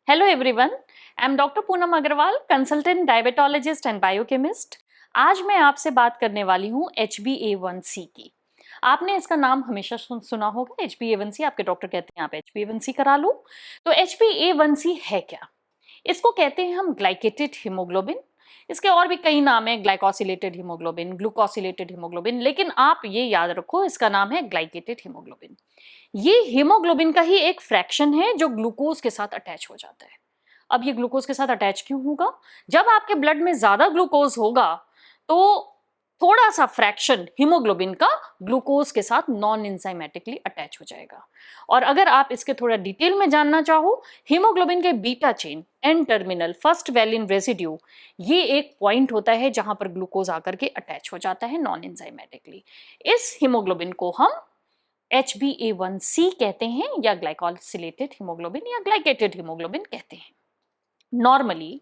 Hello everyone, I am Dr. Poonam Agarwal, consultant diabetologist and biochemist. आज मैं आपसे बात करने वाली हूँ HbA1c की। आपने इसका नाम हमेशा सुना होगा, HbA1c। आपके डॉक्टर कहते हैं आप HbA1c करा लो। तो HbA1c है क्या? इसको कहते हैं हम ग्लाइकेटेड हीमोग्लोबिन। इसके और भी कई नाम है, ग्लाइकोसिलेटेड हीमोग्लोबिन, ग्लूकोसिलेटेड हीमोग्लोबिन, लेकिन आप ये याद रखो इसका नाम है ग्लाइकेटेड हीमोग्लोबिन। ये हीमोग्लोबिन का ही एक फ्रैक्शन है जो ग्लूकोज के साथ अटैच हो जाता है। अब ये ग्लूकोज के साथ अटैच क्यों होगा? जब आपके ब्लड में ज्यादा ग्लूकोज होगा तो थोड़ा सा फ्रैक्शन हीमोग्लोबिन का ग्लूकोज के साथ नॉन एंजाइमेटिकली अटैच हो जाएगा। और अगर आप इसके थोड़ा डिटेल में जानना चाहो, हीमोग्लोबिन के beta chain N terminal first valine residue, ये एक पॉइंट होता है जहां पर ग्लूकोज आकर के अटैच हो जाता है नॉन एंजाइमेटिकली। इस हीमोग्लोबिन को हम HbA1c कहते हैं या ग्लाइकोसिलेटेड हीमोग्लोबिन या ग्लाइकेटेड हीमोग्लोबिन कहते हैं। नॉर्मली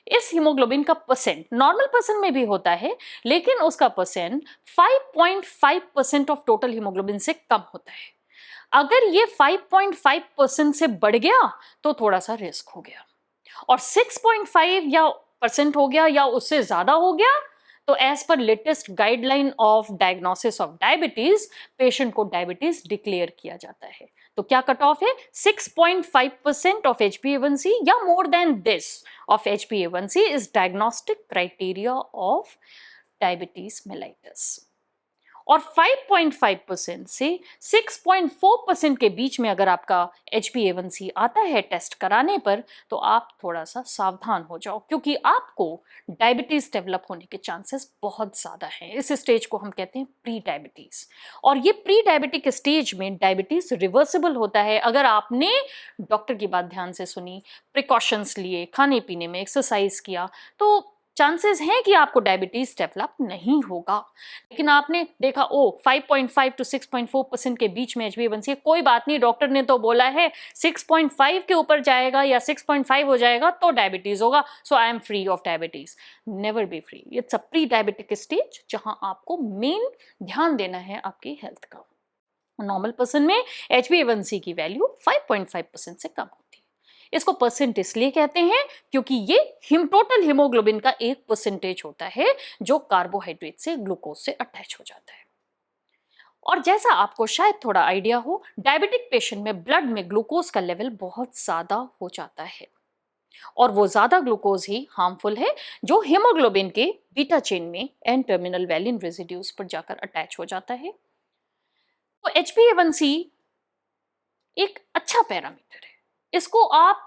इस हीमोग्लोबिन का परसेंट नॉर्मल पर्सन में भी होता है, लेकिन उसका परसेंट 5.5% ऑफ टोटल हीमोग्लोबिन से कम होता है। अगर ये 5.5% से बढ़ गया तो थोड़ा सा रिस्क हो गया, और 6.5 या परसेंट हो गया या उससे ज्यादा हो गया तो as per latest guideline of diagnosis of diabetes, patient को डायबिटीज डिक्लेयर किया जाता है। तो क्या कट ऑफ है? 6.5% ऑफ HbA1c या more than this of HbA1c is diagnostic criteria of diabetes mellitus. और 5.5% से 6.4% के बीच में अगर आपका HbA1c आता है टेस्ट कराने पर, तो आप थोड़ा सा सावधान हो जाओ, क्योंकि आपको डायबिटीज डेवलप होने के चांसेस बहुत ज़्यादा हैं। इस स्टेज को हम कहते हैं प्री डायबिटीज, और ये प्री डायबिटिक स्टेज में डायबिटीज रिवर्सिबल होता है अगर आपने डॉक्टर की बात ध्यान से सुनी, प्रिकॉशंस लिए, खाने पीने में एक्सरसाइज किया, तो चांसेस हैं कि आपको डायबिटीज डेवलप नहीं होगा। लेकिन आपने देखा 5.5 to 6.4% के बीच में HbA1c, कोई बात नहीं, डॉक्टर ने तो बोला है 6.5 के ऊपर जाएगा या 6.5 हो जाएगा तो डायबिटीज होगा, so I am free of diabetes. Never be free. It's a pre diabetic stage जहां आपको मेन ध्यान देना है आपकी हेल्थ का। नॉर्मल पर्सन में HbA1c की वैल्यू 5.5% से कम होती है। इसको परसेंट इसलिए कहते हैं क्योंकि ये टोटल हीमोग्लोबिन का एक परसेंटेज होता है जो कार्बोहाइड्रेट से ग्लूकोज से अटैच हो जाता है। और जैसा आपको शायद थोड़ा आइडिया हो, डायबिटिक पेशेंट में ब्लड में ग्लूकोज का लेवल बहुत ज्यादा हो जाता है, और वो ज्यादा ग्लूकोज ही हार्मफुल है जो हीमोग्लोबिन के बीटा चेन में एन टर्मिनल वैलिन रेसिड्यूज पर जाकर अटैच हो जाता है। तो HbA1c एक अच्छा पैरामीटर है। इसको आप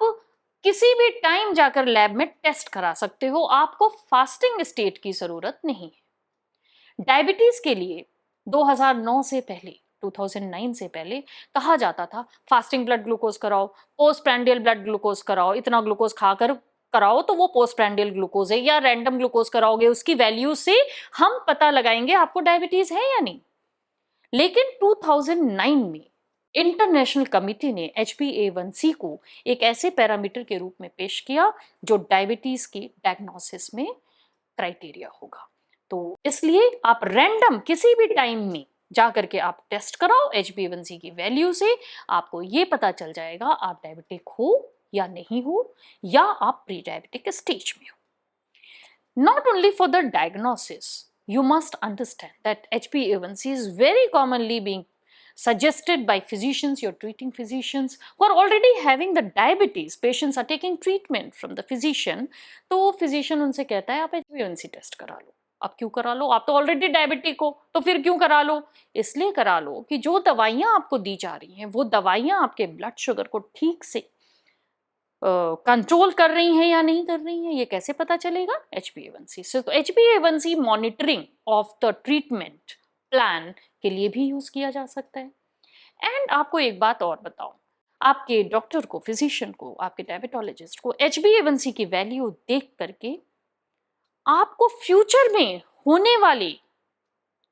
किसी भी टाइम जाकर लैब में टेस्ट करा सकते हो, आपको फास्टिंग स्टेट की जरूरत नहीं है। डायबिटीज के लिए 2009 से पहले 2009 से पहले कहा जाता था फास्टिंग ब्लड ग्लूकोज कराओ, पोस्ट प्रैंडियल ब्लड ग्लूकोज कराओ, इतना ग्लूकोज खाकर कराओ तो वो पोस्ट प्रैंडियल ग्लूकोज है, या रैंडम ग्लूकोज कराओगे, उसकी वैल्यू से हम पता लगाएंगे आपको डायबिटीज है या नहीं। लेकिन 2009 में इंटरनेशनल कमिटी ने HbA1c को एक ऐसे पैरामीटर के रूप में पेश किया जो डायबिटीज की डायग्नोसिस में क्राइटेरिया होगा। तो इसलिए आप रैंडम किसी भी टाइम में जाकर के आप टेस्ट कराओ HbA1c की वैल्यू से, आपको ये पता चल जाएगा आप डायबिटिक हो या नहीं हो, या आप प्री डायबिटिक स्टेज में हो। Not only for the diagnosis, you must understand that HbA1c is very commonly being suggested by physicians, your treating physicians who are already having the diabetes. Patients are taking treatment from the physician, तो physician उनसे कहता है आप HbA1c test करा लो। अब क्यों करा लो? आप तो ऑलरेडी डायबिटिक हो, तो फिर क्यों करा लो? इसलिए करा लो कि जो दवाइयाँ आपको दी जा रही हैं वो दवाइयाँ आपके ब्लड शुगर को ठीक से कंट्रोल कर रही हैं या नहीं कर रही हैं, ये कैसे पता चलेगा? HbA1c से। तो HbA1c monitoring of the treatment plan के लिए भी यूज किया जा सकता है। एंड आपको एक बात और बताऊं, आपके डॉक्टर को, फिजिशियन को, आपके डायबिटोलॉजिस्ट को HbA1c की वैल्यू देख करके आपको फ्यूचर में होने वाली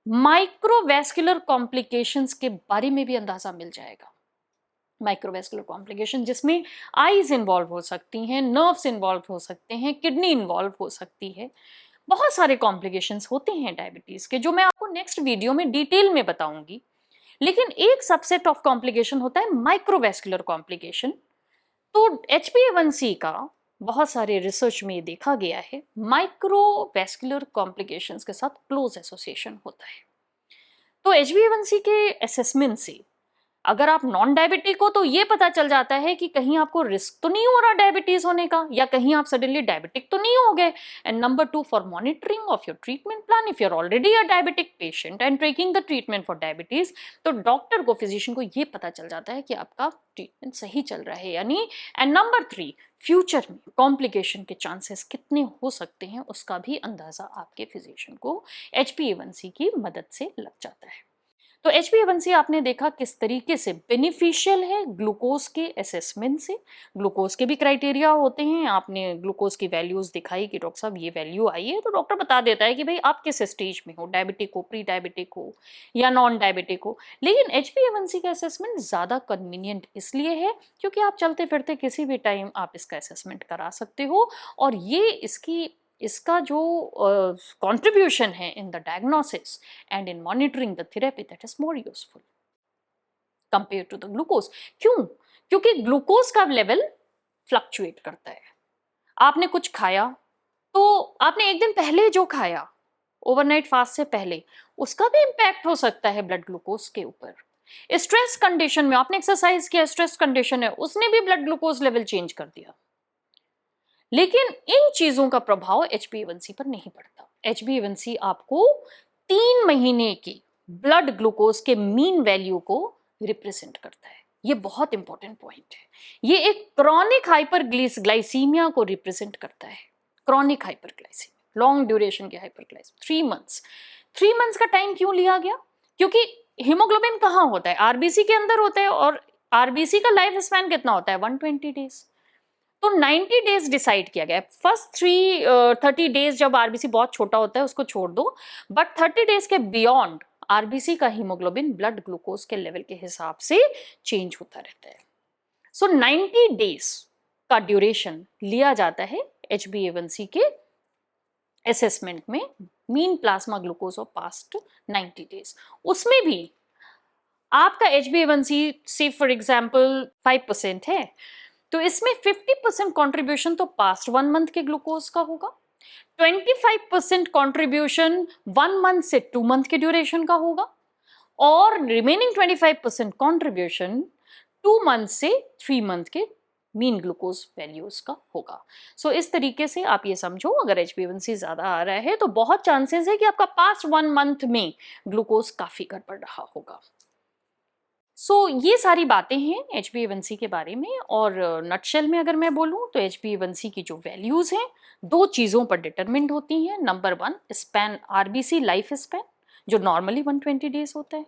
माइक्रोवैस्कुलर कॉम्प्लिकेशंस के बारे में भी अंदाजा मिल जाएगा। माइक्रोवैस्कुलर कॉम्प्लिकेशन जिसमें आईज इन्वॉल्व हो सकती हैं, नर्व्स इन्वॉल्व हो सकते हैं, किडनी इन्वॉल्व हो सकती है, बहुत सारे कॉम्प्लिकेशंस होते हैं डायबिटीज के, जो मैं आपको नेक्स्ट वीडियो में डिटेल में बताऊंगी। लेकिन एक सबसेट ऑफ कॉम्प्लिकेशन होता है माइक्रोवैस्कुलर कॉम्प्लिकेशन, तो HbA1c का बहुत सारे रिसर्च में देखा गया है माइक्रोवैस्कुलर कॉम्प्लिकेशंस के साथ क्लोज एसोसिएशन होता है। तो HbA1c के असेसमेंट से अगर आप नॉन डायबिटिक हो तो ये पता चल जाता है कि कहीं आपको रिस्क तो नहीं हो रहा डायबिटीज होने का, या कहीं आप सडनली डायबिटिक तो नहीं हो गए। And number 2, for monitoring of your treatment plan, if you are already a diabetic patient and taking the treatment for diabetes, तो डॉक्टर को, फिजिशियन को ये पता चल जाता है कि आपका ट्रीटमेंट सही चल रहा है या नहीं। एंड नंबर 3, फ्यूचर में कॉम्प्लिकेशन के चांसेस कितने हो सकते हैं उसका भी अंदाजा आपके फिजिशियन को HbA1c की मदद से लग जाता है। तो HbA1c आपने देखा किस तरीके से बेनिफिशियल है ग्लूकोज के असेसमेंट से। ग्लूकोज के भी क्राइटेरिया होते हैं, आपने ग्लूकोज की वैल्यूज दिखाई कि डॉक्टर साहब ये वैल्यू आई है, तो डॉक्टर बता देता है कि भाई आप किस स्टेज में हो, डायबिटिक हो, प्री डायबिटिक हो या नॉन डायबिटिक हो। लेकिन HbA1c का असेसमेंट ज़्यादा कन्वीनियंट इसलिए है क्योंकि आप चलते फिरते किसी भी टाइम आप इसका असेसमेंट करा सकते हो, और ये इसका जो कंट्रीब्यूशन है in the diagnosis and in monitoring the therapy, that is more useful compare to the glucose. क्यों? क्योंकि ग्लूकोज का लेवल फ्लक्चुएट करता है। आपने कुछ खाया, तो आपने एक दिन पहले जो खाया ओवरनाइट फास्ट से पहले, उसका भी इंपैक्ट हो सकता है ब्लड ग्लूकोज के ऊपर। स्ट्रेस कंडीशन में आपने एक्सरसाइज किया, स्ट्रेस कंडीशन है, उसने भी ब्लड ग्लूकोज लेवल चेंज कर दिया। लेकिन इन चीजों का प्रभाव HbA1c पर नहीं पड़ता। HbA1c आपको 3 महीने की ब्लड ग्लूकोज के मीन वैल्यू को रिप्रेजेंट करता है। ये बहुत इंपॉर्टेंट पॉइंट है। ये एक क्रॉनिक हाइपरग्लाइसीमिया को रिप्रेजेंट करता है। क्रॉनिक हाइपरग्लाइसीमिया, लॉन्ग ड्यूरेशन के हाइपरग्लाइसीमिया, 3 मंथ्स का टाइम क्यों लिया गया? क्योंकि हीमोग्लोबिन कहाँ होता है? आरबीसी के अंदर होता है, और आरबीसी का लाइफ स्पैन कितना होता है? 120 डेज। तो 90 डेज डिसाइड किया गया है। फर्स्ट 30 डेज जब आरबीसी बहुत छोटा होता है उसको छोड़ दो, बट 30 डेज के बियॉन्ड आरबीसी का हीमोग्लोबिन ब्लड ग्लूकोज के लेवल के हिसाब से चेंज होता रहता है। सो 90 डेज का ड्यूरेशन लिया जाता है HbA1c के असेसमेंट में, mean plasma glucose of past 90 days. उसमें भी आपका HbA1c से फॉर एग्जाम्पल 5% है, तो इसमें 50% कंट्रीब्यूशन तो पास्ट 1 मंथ के ग्लूकोज का होगा, 25% कंट्रीब्यूशन 1 मंथ से 2 मंथ के ड्यूरेशन का होगा, और रिमेनिंग 25% कंट्रीब्यूशन 2 मंथ से 3 मंथ के मीन ग्लूकोज वैल्यूज का होगा। सो इस तरीके से आप ये समझो, अगर HbA1c ज्यादा आ रहा है तो बहुत चांसेस है कि आपका पास्ट 1 मंथ में ग्लूकोज काफी गड़बड़ रहा होगा। ये सारी बातें हैं HbA1c के बारे में, और नटशेल में अगर मैं बोलूं तो HbA1c की जो वैल्यूज हैं 2 चीज़ों पर डिटरमिन्ड होती हैं। Number 1, span, RBC life span, जो नॉर्मली 120 डेज होता है,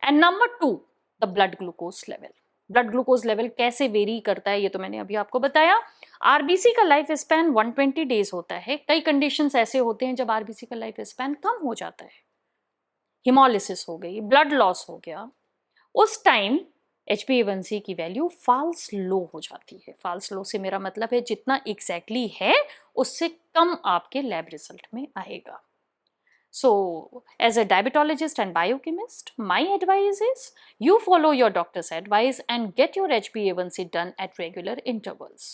and number 2, the blood glucose level. Blood glucose level कैसे वेरी करता है ये तो मैंने अभी आपको बताया। आरबीसी का लाइफ स्पैन 120 डेज होता है। कई कंडीशंस ऐसे होते हैं जब आरबीसी का लाइफ स्पैन कम हो जाता है, हिमोलिसिस हो गई, ब्लड लॉस हो गया, उस टाइम HbA1c की वैल्यू फॉल्स लो हो जाती है। फॉल्स लो से मेरा मतलब है जितना एग्जैक्टली है उससे कम आपके लैब रिजल्ट में आएगा। So, as a diabetologist and biochemist, my advice is you follow your doctor's advice and get your HbA1c done at regular intervals.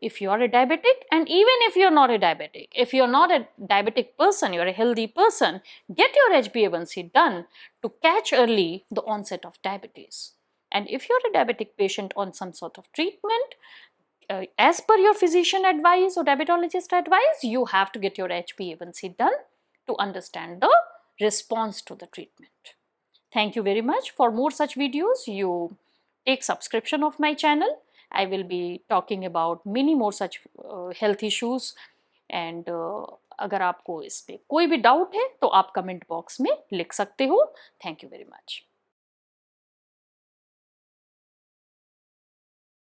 If you are a diabetic, and even if you're not a diabetic, if you're not a diabetic person, you're a healthy person, get your HbA1c done to catch early the onset of diabetes. And if you're a diabetic patient on some sort of treatment, as per your physician advice or diabetologist advice, you have to get your HbA1c done to understand the response to the treatment. Thank you very much. For more such videos, you take subscription of my channel. I will be talking about many more such health issues, and अगर आपको इस पे कोई भी doubt है तो आप comment box में लिख सकते हो। Thank you very much.